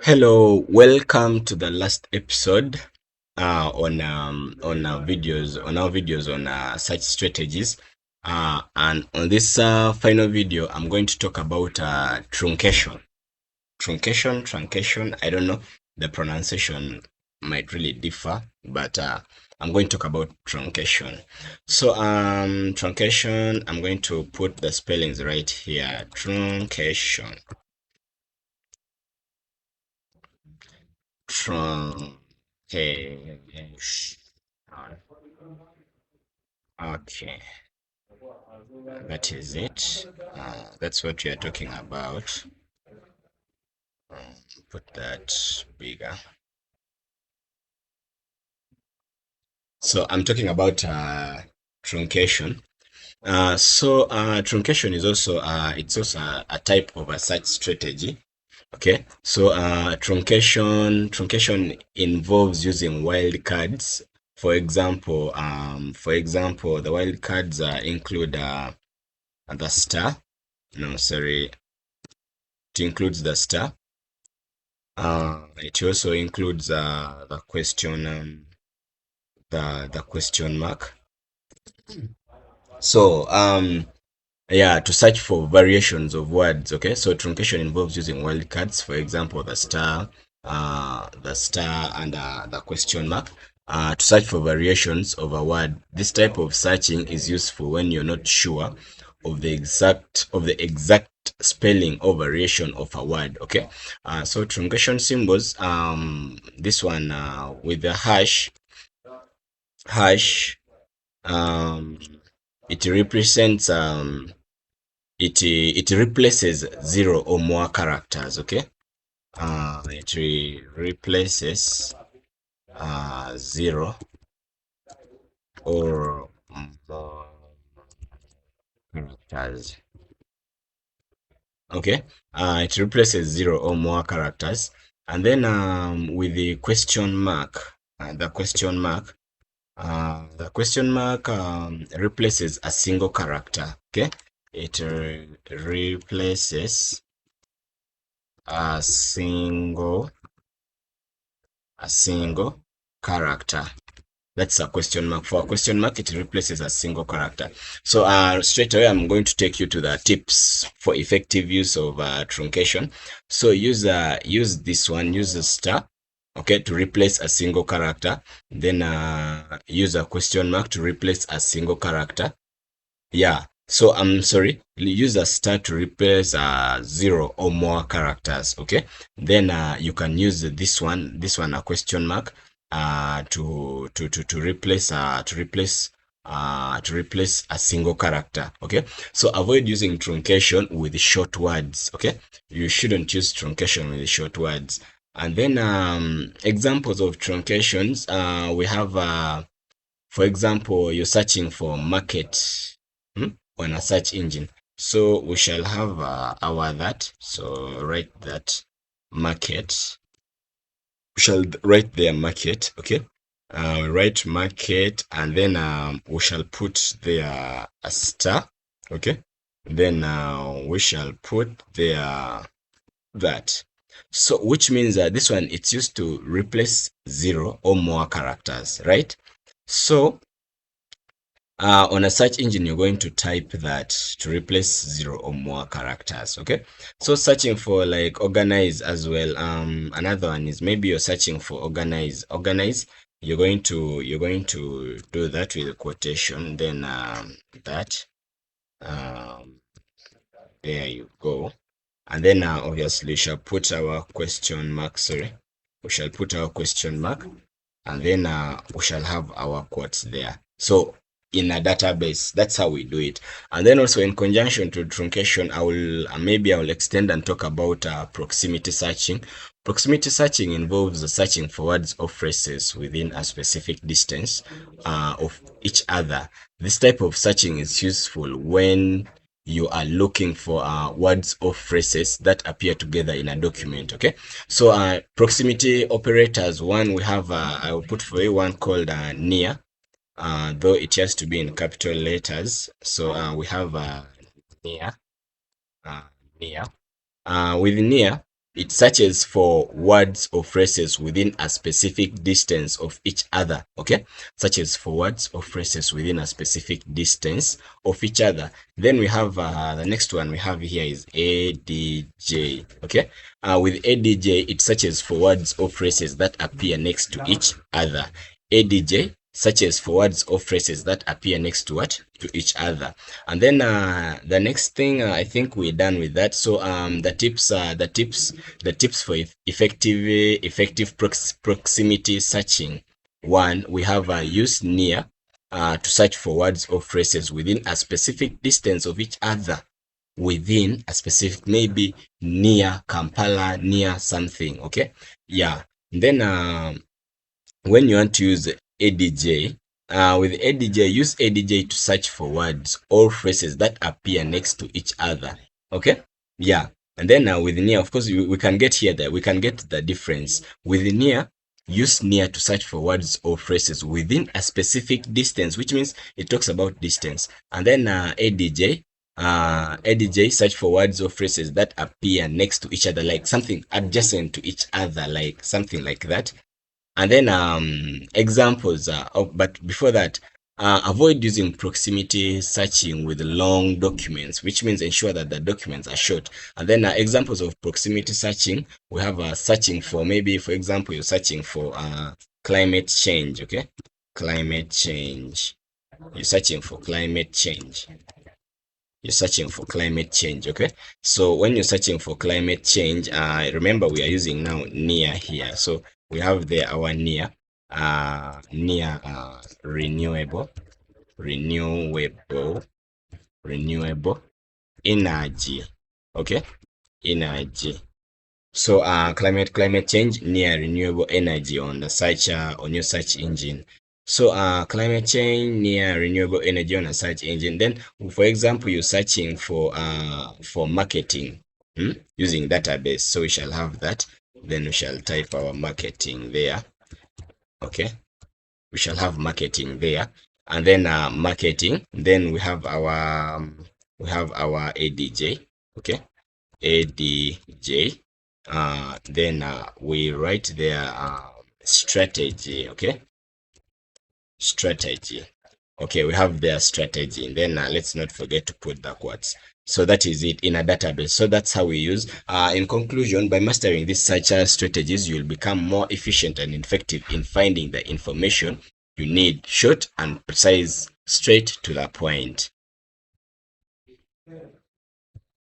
Hello, welcome to the last episode on our videos on search strategies. And on this final video, I'm going to talk about truncation. Truncation. I don't know, the pronunciation might really differ, but I'm going to talk about truncation. So truncation, I'm going to put the spellings right here. Truncation. Truncation. Okay, that is it. That's what we are talking about. Put that bigger. So I'm talking about truncation. Truncation is also it's also a type of a search strategy. Okay, so truncation involves using wildcards. For example, the wildcards include the star. No, sorry, it includes the star. It also includes the question mark. So yeah, to search for variations of words. Okay, so truncation involves using wildcards. For example, the star and the question mark. To search for variations of a word. This type of searching is useful when you're not sure of the exact spelling or variation of a word. Okay, so truncation symbols. This one with the hash. Um, it represents it replaces 0 or more characters. Okay, it replaces 0 or more characters. Okay, it replaces 0 or more characters. And then with the question mark, the question mark replaces a single character. Okay, it replaces a single character. That's a question mark. For a question mark, it replaces a single character. So straight away, I'm going to take you to the tips for effective use of truncation. So use this one. Use the star, okay, to replace a single character. Then use a question mark to replace a single character. Yeah. So I'm sorry. Use a star to replace 0 or more characters. Okay. Then you can use this one a question mark to replace a single character. Okay, so avoid using truncation with short words. Okay, you shouldn't use truncation with short words. And then examples of truncations, we have for example, you're searching for market on a search engine, so we shall have our that. So write that market. We shall write there market. Okay, write market, and then we shall put there a star. Okay, then we shall put there that. So which means that this one, it's used to replace 0 or more characters, right? So on a search engine, you're going to type that to replace 0 or more characters. Okay, so searching for like organize as well. Another one is maybe you're searching for organize. You're going to do that with a quotation, then that there you go. And then obviously we shall put our question mark. Sorry, we shall put our question mark, and then we shall have our quotes there. So in a database, that's how we do it. And then also in conjunction to truncation, I will extend and talk about proximity searching. Proximity searching involves searching for words or phrases within a specific distance of each other. This type of searching is useful when you are looking for words or phrases that appear together in a document. Okay, so proximity operators, one we have I will put for you one called near, though it has to be in capital letters. So we have near. With near, it searches for words or phrases within a specific distance of each other. Okay, searches for words or phrases within a specific distance of each other. Then we have the next one we have here is ADJ. Okay, with ADJ, it searches for words or phrases that appear next to each other. ADJ searches for words or phrases that appear next to what? To each other. And then the next thing, I think we're done with that. So the tips for effective proximity searching. One, we have use near to search for words or phrases within a specific distance of each other. Within a specific, maybe near Kampala, near something. Okay, yeah. And then when you want to use ADJ, with ADJ, use ADJ to search for words or phrases that appear next to each other. Okay, yeah. And then with near, of course, we can get here that we can get the difference. With near, use near to search for words or phrases within a specific distance, which means it talks about distance. And then ADJ, search for words or phrases that appear next to each other, like something adjacent to each other, like something like that. And then examples but before that, avoid using proximity searching with long documents, which means ensure that the documents are short. And then examples of proximity searching, we have searching for, maybe for example, you're searching for climate change. Okay, climate change, you're searching for climate change. You're searching for climate change. Okay, so when you're searching for climate change, remember we are using now near here. So we have there our near renewable energy. Okay, energy. So climate change, near renewable energy on the search on your search engine. So climate change, near renewable energy on a search engine. Then for example, you're searching for marketing using database. So we shall have that. Then we shall type our marketing there. Okay, we shall have marketing there. And then marketing, then we have our ADJ. Okay, ADJ. Then we write there strategy. Okay, strategy. Okay, we have their strategy. And then let's not forget to put the quotes. So that is it in a database. So that's how we use. In conclusion, by mastering these search strategies, you will become more efficient and effective in finding the information you need, short and precise, straight to the point.